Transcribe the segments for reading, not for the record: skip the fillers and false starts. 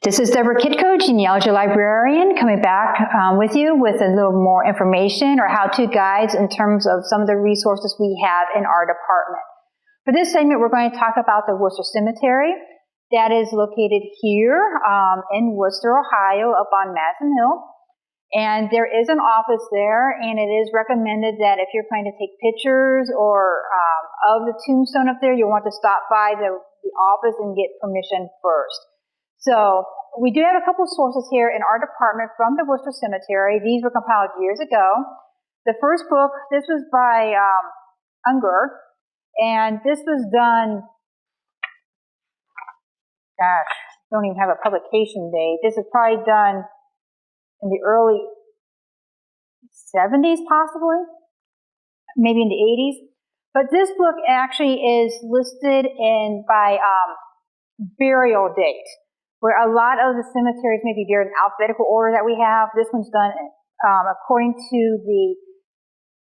This is Deborah Kitko, genealogy librarian, coming back with you with a little more information or how-to guides in terms of some of the resources we have in our department. For this segment, we're going to talk about the Wooster Cemetery. That is located here in Wooster, Ohio, up on Madison Hill. And there is an office there, and it is recommended that if you're planning to take pictures or of the tombstone up there, you'll want to stop by the office and get permission first. So we do have a couple sources here in our department from the Wooster Cemetery. These were compiled years ago. The first book, this was by Unger, and this was done, gosh, don't even have a publication date. This is probably done in the early 70s, possibly, maybe in the 80s. But this book actually is listed in by burial date, where a lot of the cemeteries may be buried in alphabetical order that we have. This one's done according to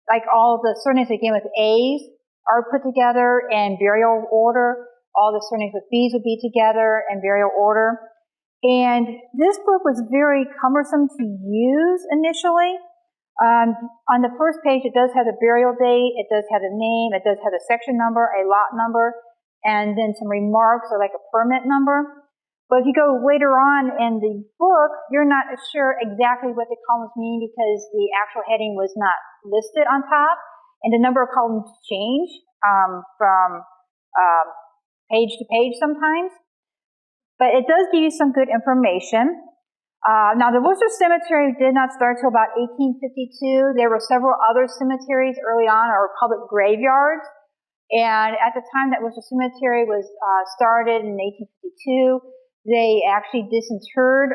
like all the surnames that begin with A's are put together in burial order. All the surnames with B's would be together in burial order. And this book was very cumbersome to use initially. On the first page, it does have the burial date, it does have the name, it does have the section number, a lot number, and then some remarks or like a permit number. But if you go later on in the book, you're not sure exactly what the columns mean because the actual heading was not listed on top, and the number of columns change from page to page sometimes. But it does give you some good information. Now, the Wooster Cemetery did not start until about 1852. There were several other cemeteries early on, or public graveyards. And at the time that Wooster Cemetery was started in 1852, they actually disinterred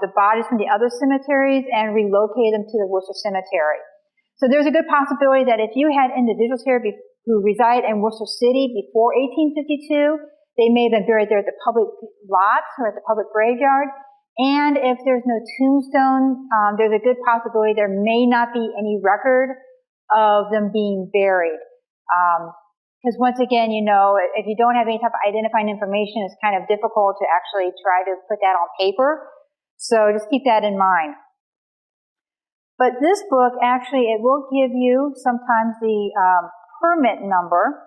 the bodies from the other cemeteries and relocated them to the Wooster Cemetery. So there's a good possibility that if you had individuals here who reside in Worcester City before 1852, they may have been buried there at the public lots or at the public graveyard. And if there's no tombstone, there's a good possibility there may not be any record of them being buried. Because once again, you know, if you don't have any type of identifying information, it's kind of difficult to actually try to put that on paper. So just keep that in mind. But this book, actually, it will give you sometimes the permit number,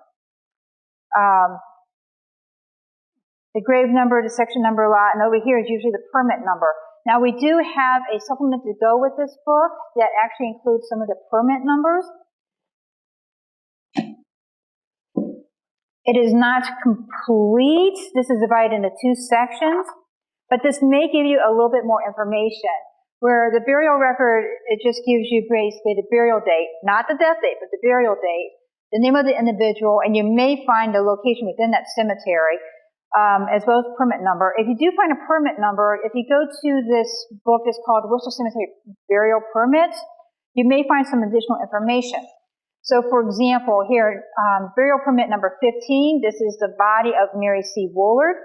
the grave number, the section number, lot, and over here is usually the permit number. Now, we do have a supplement to go with this book that actually includes some of the permit numbers. It is not complete. This is divided into two sections, but this may give you a little bit more information. Where the burial record, it just gives you basically the burial date, not the death date, but the burial date, the name of the individual, and you may find a location within that cemetery, as well as permit number. If you do find a permit number, if you go to this book, it's called Wooster Cemetery Burial Permits, you may find some additional information. So, for example, here, burial permit number 15, this is the body of Mary C. Woolard,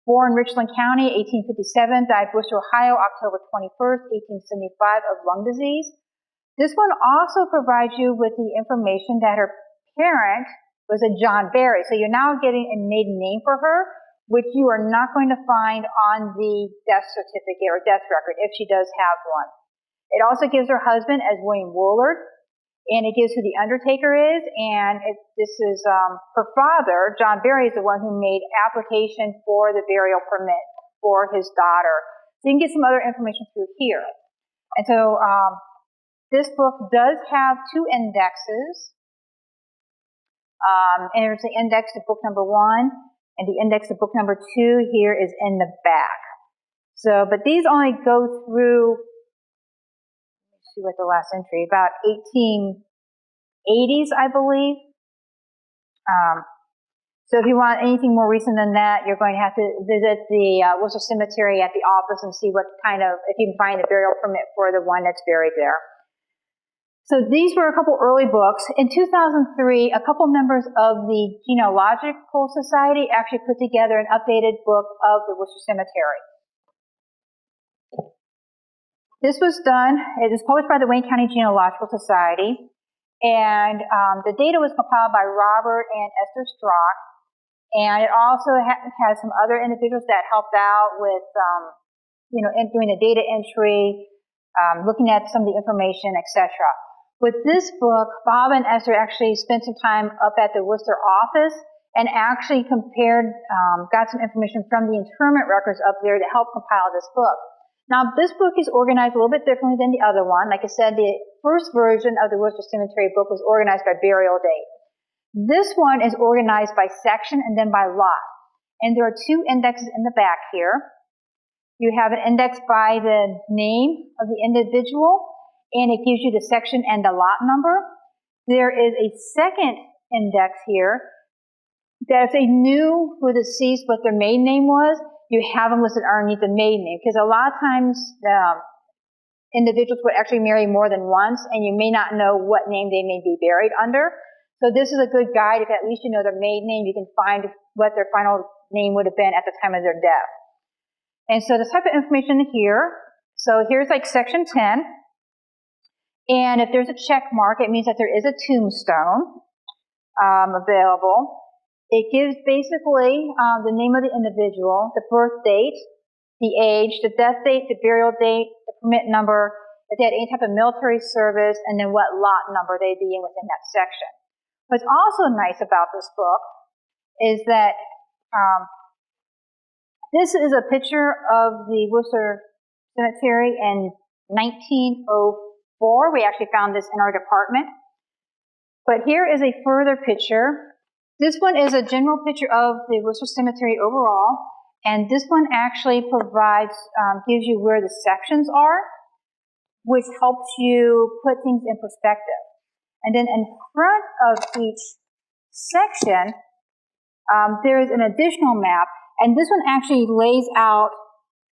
born Richland County, 1857, died Wooster, Ohio, October 21st, 1875 of lung disease. This one also provides you with the information that her parent was a John Berry. So you're now getting a maiden name for her, which you are not going to find on the death certificate or death record if she does have one. It also gives her husband as William Woolard, and it gives who the undertaker is, and this is her father, John Berry, is the one who made application for the burial permit for his daughter. So you can get some other information through here. And so this book does have two indexes. And there's the index to book number 1, and the index to book number 2 here is in the back. So, but these only go through, let's see what the last entry, about 1880s, I believe. So if you want anything more recent than that, you're going to have to visit the Wooster Cemetery at the office and see what kind of, if you can find a burial permit for the one that's buried there. So these were a couple early books. In 2003, a couple members of the Genealogical Society actually put together an updated book of the Wooster Cemetery. This was done, it was published by the Wayne County Genealogical Society, and the data was compiled by Robert and Esther Strock, And it also has some other individuals that helped out with, doing the data entry, looking at some of the information, etc. With this book, Bob and Esther actually spent some time up at the Wooster office and actually compared, got some information from the interment records up there to help compile this book. Now, this book is organized a little bit differently than the other one. Like I said, the first version of the Wooster Cemetery book was organized by burial date. This one is organized by section and then by lot. And there are two indexes in the back here. You have an index by the name of the individual, and it gives you the section and the lot number. There is a second index here that if they knew who the deceased, what their maiden name was, you have them listed underneath the maiden name. Because a lot of times individuals would actually marry more than once, and you may not know what name they may be buried under. So this is a good guide. If at least you know their maiden name, you can find what their final name would have been at the time of their death. And so the type of information here, so here's like section 10. And if there's a check mark, it means that there is a tombstone available. It gives basically the name of the individual, the birth date, the age, the death date, the burial date, the permit number, if they had any type of military service, and then what lot number they'd be in within that section. What's also nice about this book is that this is a picture of the Wooster Cemetery in 1904. We actually found this in our department. But here is a further picture. This one is a general picture of the Wooster Cemetery overall, and this one actually provides, gives you where the sections are, which helps you put things in perspective. And then in front of each section, there is an additional map, and this one actually lays out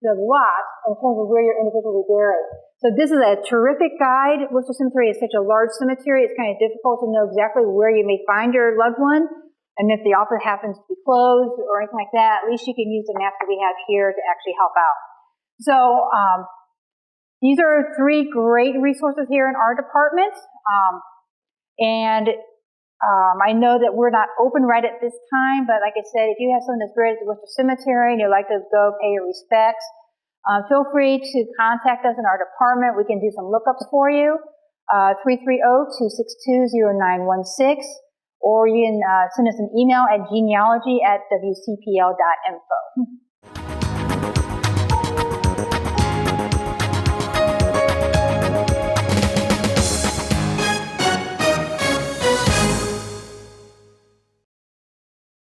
the lot in terms of where your individual will be buried. So this is a terrific guide. Wooster Cemetery is such a large cemetery, it's kind of difficult to know exactly where you may find your loved one, and if the office happens to be closed or anything like that, at least you can use the maps that we have here to actually help out. So these are three great resources here in our department. I know that we're not open right at this time, but like I said, if you have someone that's buried at the Wooster Cemetery and you'd like to go pay your respects, feel free to contact us in our department. We can do some lookups for you, 330-262-0916, or you can send us an email at genealogy@wcpl.info.